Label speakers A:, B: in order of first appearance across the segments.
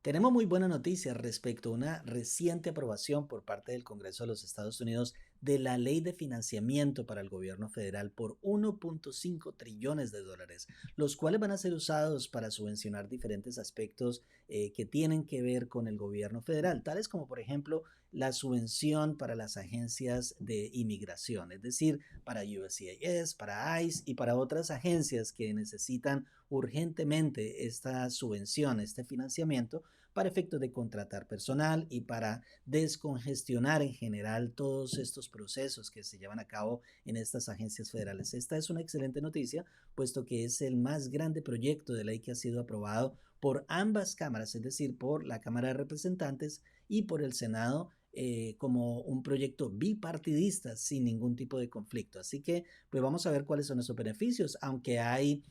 A: Tenemos muy buena noticia respecto a una reciente aprobación por parte del Congreso de los Estados Unidos de la Ley de Financiamiento para el Gobierno Federal por 1.5 trillones de dólares, los cuales van a ser usados para subvencionar diferentes aspectos que tienen que ver con el gobierno federal, tales como por ejemplo la subvención para las agencias de inmigración, es decir, para USCIS, para ICE y para otras agencias que necesitan urgentemente esta subvención, este financiamiento para efectos de contratar personal y para descongestionar en general todos estos procesos que se llevan a cabo en estas agencias federales. Esta es una excelente noticia, puesto que es el más grande proyecto de ley que ha sido aprobado por ambas cámaras, es decir, por la Cámara de Representantes y por el Senado, como un proyecto bipartidista sin ningún tipo de conflicto. Así que, pues vamos a ver cuáles son esos beneficios, aunque hay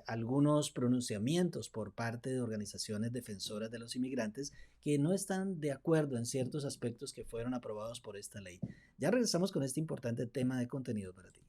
A: algunos pronunciamientos por parte de organizaciones defensoras de los inmigrantes que no están de acuerdo en ciertos aspectos que fueron aprobados por esta ley. Ya regresamos con este importante tema de contenido para ti.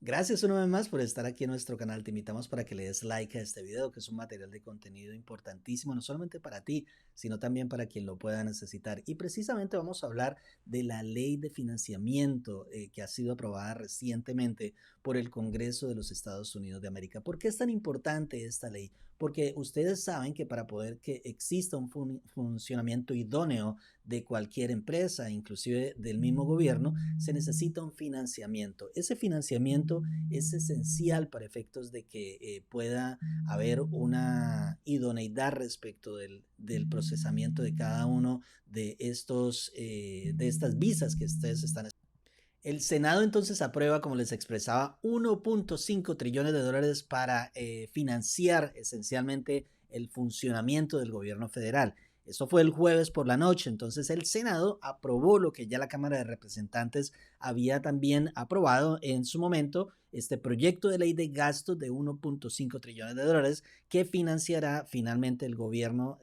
A: Gracias una vez más por estar aquí en nuestro canal. Te invitamos para que le des like a este video, que es un material de contenido importantísimo, no solamente para ti, sino también para quien lo pueda necesitar. Y precisamente vamos a hablar de la ley de financiamiento que ha sido aprobada recientemente por el Congreso de los Estados Unidos de América. ¿Por qué es tan importante esta ley? Porque ustedes saben que para poder que exista un funcionamiento idóneo de cualquier empresa, inclusive del mismo gobierno, se necesita un financiamiento. Ese financiamiento es esencial para efectos de que pueda haber una idoneidad respecto del procesamiento de cada uno de estas visas que ustedes están. El Senado entonces aprueba, como les expresaba, 1.5 trillones de dólares para financiar esencialmente el funcionamiento del gobierno federal. Eso fue el jueves por la noche, entonces el Senado aprobó lo que ya la Cámara de Representantes había también aprobado en su momento, este proyecto de ley de gastos de 1.5 trillones de dólares que financiará finalmente el gobierno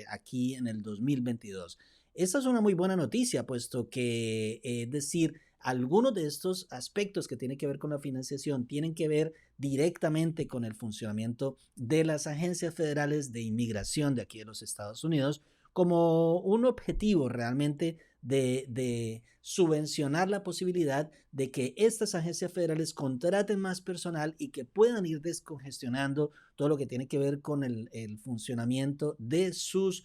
A: aquí en el 2022. Esta es una muy buena noticia, puesto que, es decir, algunos de estos aspectos que tienen que ver con la financiación tienen que ver directamente con el funcionamiento de las agencias federales de inmigración de aquí de los Estados Unidos, como un objetivo realmente de subvencionar la posibilidad de que estas agencias federales contraten más personal y que puedan ir descongestionando todo lo que tiene que ver con el funcionamiento de sus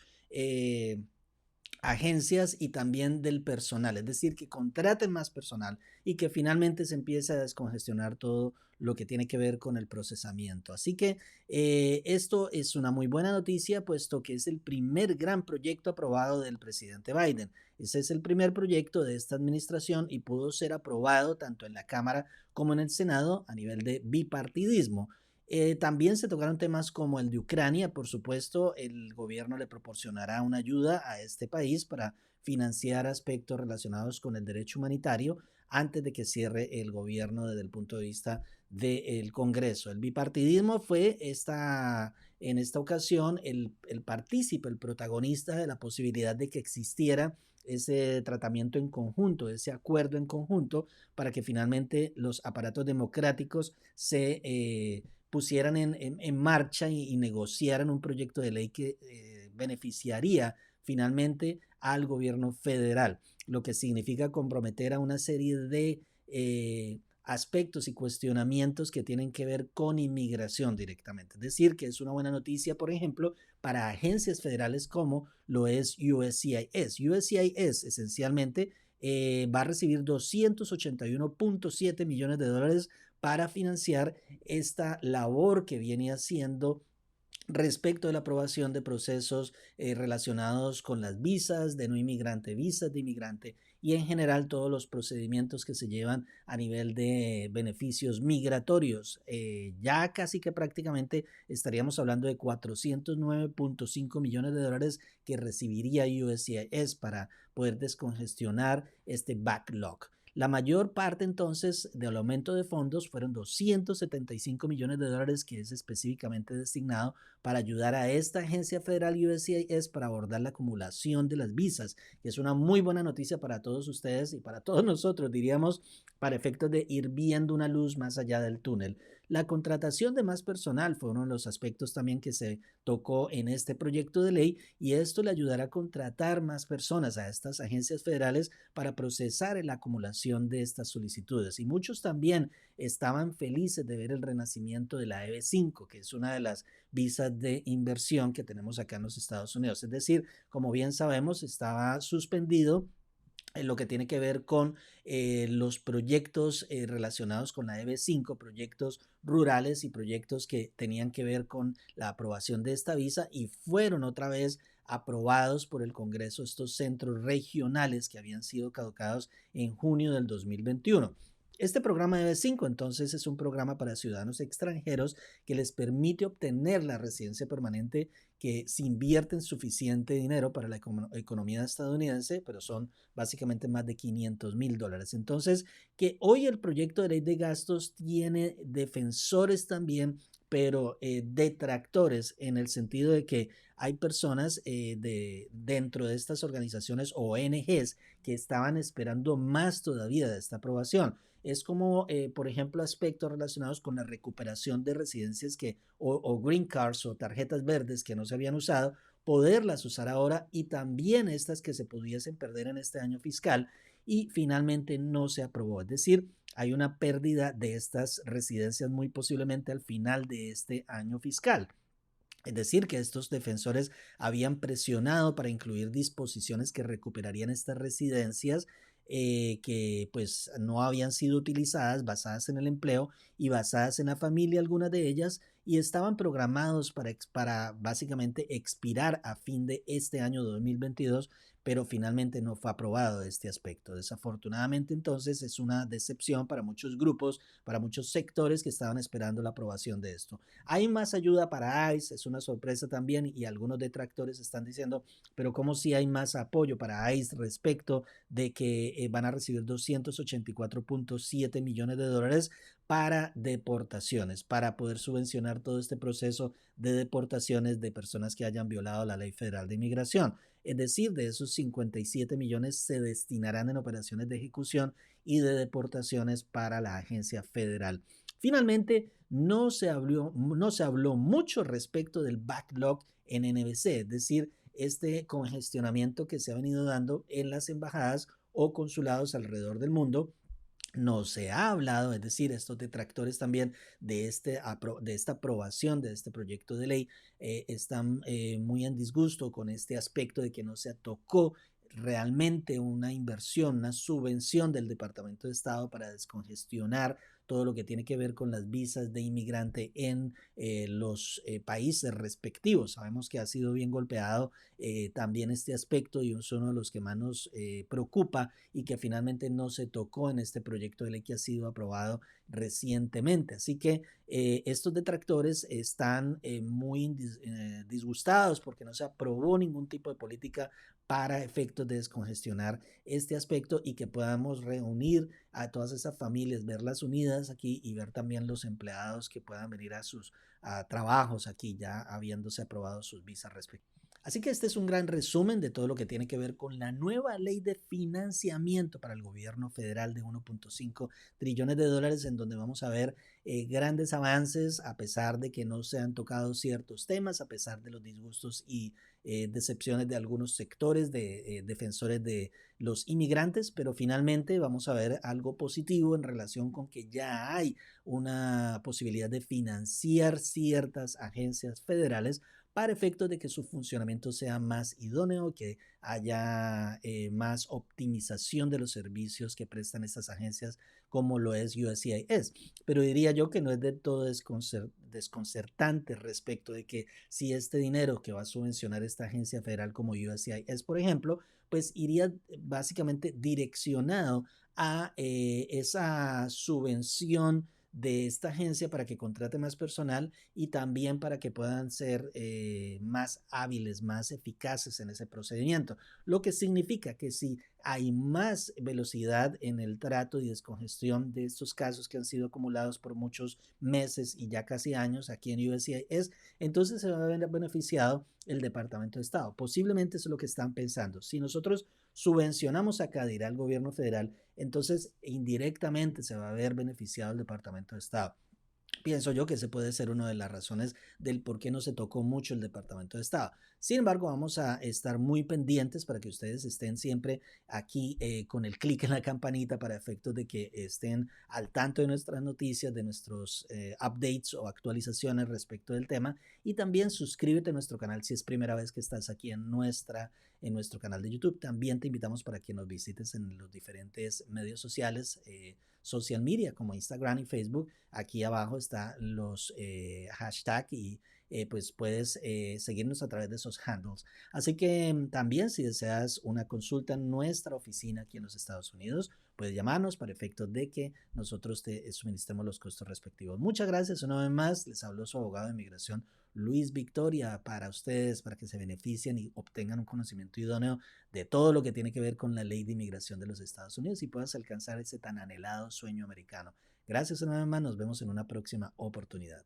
A: agencias y también del personal, es decir, que contraten más personal y que finalmente se empiece a descongestionar todo lo que tiene que ver con el procesamiento. Así que esto es una muy buena noticia, puesto que es el primer gran proyecto aprobado del presidente Biden. Ese es el primer proyecto de esta administración y pudo ser aprobado tanto en la Cámara como en el Senado a nivel de bipartidismo. También se tocaron temas como el de Ucrania. Por supuesto, el gobierno le proporcionará una ayuda a este país para financiar aspectos relacionados con el derecho humanitario antes de que cierre el gobierno desde el punto de vista del Congreso. El bipartidismo fue en esta ocasión el partícipe, el protagonista de la posibilidad de que existiera ese tratamiento en conjunto, ese acuerdo en conjunto, para que finalmente los aparatos democráticos se pusieran en marcha y negociaran un proyecto de ley que beneficiaría finalmente al gobierno federal, lo que significa comprometer a una serie de aspectos y cuestionamientos que tienen que ver con inmigración directamente. Es decir, que es una buena noticia, por ejemplo, para agencias federales como lo es USCIS. USCIS esencialmente va a recibir 281.7 millones de dólares para financiar esta labor que viene haciendo respecto de la aprobación de procesos relacionados con las visas de no inmigrante, visas de inmigrante y en general todos los procedimientos que se llevan a nivel de beneficios migratorios. Ya casi que prácticamente estaríamos hablando de 409.5 millones de dólares que recibiría USCIS para poder descongestionar este backlog. La mayor parte entonces del aumento de fondos fueron 275 millones de dólares que es específicamente destinado para ayudar a esta agencia federal USCIS para abordar la acumulación de las visas, que es una muy buena noticia para todos ustedes y para todos nosotros, diríamos, para efectos de ir viendo una luz más allá del túnel. La contratación de más personal fue uno de los aspectos también que se tocó en este proyecto de ley y esto le ayudará a contratar más personas a estas agencias federales para procesar la acumulación de estas solicitudes. Y muchos también estaban felices de ver el renacimiento de la EB5, que es una de las visas de inversión que tenemos acá en los Estados Unidos. Es decir, como bien sabemos, estaba suspendido en lo que tiene que ver con los proyectos relacionados con la EB5, proyectos rurales y proyectos que tenían que ver con la aprobación de esta visa y fueron otra vez aprobados por el Congreso estos centros regionales que habían sido caducados en junio del 2021. Este programa de EB5 entonces es un programa para ciudadanos extranjeros que les permite obtener la residencia permanente que se invierten suficiente dinero para la economía estadounidense, pero son básicamente más de $500,000. Entonces, que hoy el proyecto de ley de gastos tiene defensores también, pero detractores en el sentido de que hay personas dentro de estas organizaciones o ONGs que estaban esperando más todavía de esta aprobación. Es como, por ejemplo, aspectos relacionados con la recuperación de residencias o green cards o tarjetas verdes que no se habían usado, poderlas usar ahora y también estas que se pudiesen perder en este año fiscal y finalmente no se aprobó. Es decir, hay una pérdida de estas residencias muy posiblemente al final de este año fiscal. Es decir, que estos defensores habían presionado para incluir disposiciones que recuperarían estas residencias que pues no habían sido utilizadas, basadas en el empleo y basadas en la familia, algunas de ellas, y estaban programados para básicamente expirar a fin de este año 2022, pero finalmente no fue aprobado este aspecto. Desafortunadamente entonces es una decepción para muchos grupos, para muchos sectores que estaban esperando la aprobación de esto. Hay más ayuda para ICE, es una sorpresa también y algunos detractores están diciendo, pero ¿cómo si hay más apoyo para ICE respecto de que van a recibir 284.7 millones de dólares para deportaciones, para poder subvencionar todo este proceso de deportaciones de personas que hayan violado la ley federal de inmigración? Es decir, de esos 57 millones se destinarán en operaciones de ejecución y de deportaciones para la agencia federal. Finalmente, no se habló mucho respecto del backlog en NBC, es decir, este congestionamiento que se ha venido dando en las embajadas o consulados alrededor del mundo. No se ha hablado, es decir, estos detractores también de esta aprobación de este proyecto de ley están muy en disgusto con este aspecto de que no se tocó realmente una inversión, una subvención del Departamento de Estado para descongestionar todo lo que tiene que ver con las visas de inmigrante en los países respectivos. Sabemos que ha sido bien golpeado también este aspecto y es uno de los que más nos preocupa y que finalmente no se tocó en este proyecto de ley que ha sido aprobado recientemente. Así que estos detractores están muy disgustados porque no se aprobó ningún tipo de política para efectos de descongestionar este aspecto y que podamos reunir a todas esas familias, verlas unidas aquí y ver también los empleados que puedan venir a trabajos aquí ya habiéndose aprobado sus visas respectivas. Así que este es un gran resumen de todo lo que tiene que ver con la nueva ley de financiamiento para el gobierno federal de 1.5 trillones de dólares, en donde vamos a ver grandes avances a pesar de que no se han tocado ciertos temas, a pesar de los disgustos y decepciones de algunos sectores de defensores de los inmigrantes, pero finalmente vamos a ver algo positivo en relación con que ya hay una posibilidad de financiar ciertas agencias federales para efectos de que su funcionamiento sea más idóneo, que haya más optimización de los servicios que prestan estas agencias como lo es USCIS. Pero diría yo que no es de todo desconcertante respecto de que si este dinero que va a subvencionar esta agencia federal como USCIS, por ejemplo, pues iría básicamente direccionado a esa subvención de esta agencia para que contrate más personal y también para que puedan ser más hábiles, más eficaces en ese procedimiento. Lo que significa que si hay más velocidad en el trato y descongestión de estos casos que han sido acumulados por muchos meses y ya casi años aquí en USCIS, entonces se va a ver beneficiado el Departamento de Estado. Posiblemente eso es lo que están pensando. Si nosotros subvencionamos acá, dirá el gobierno federal, entonces indirectamente se va a ver beneficiado el Departamento de Estado. Pienso yo que ese puede ser una de las razones del por qué no se tocó mucho el Departamento de Estado. Sin embargo, vamos a estar muy pendientes para que ustedes estén siempre aquí con el clic en la campanita para efectos de que estén al tanto de nuestras noticias, de nuestros updates o actualizaciones respecto del tema. Y también suscríbete a nuestro canal si es primera vez que estás aquí en nuestro canal de YouTube. También te invitamos para que nos visites en los diferentes medios sociales, social media como Instagram y Facebook. Aquí abajo están los hashtags y pues puedes seguirnos a través de esos handles. Así que también si deseas una consulta en nuestra oficina aquí en los Estados Unidos, puedes llamarnos para efectos de que nosotros te suministremos los costos respectivos. Muchas gracias una vez más. Les habló su abogado de inmigración Luis Victoria para ustedes, para que se beneficien y obtengan un conocimiento idóneo de todo lo que tiene que ver con la ley de inmigración de los Estados Unidos y puedas alcanzar ese tan anhelado sueño americano. Gracias una vez más, nos vemos en una próxima oportunidad.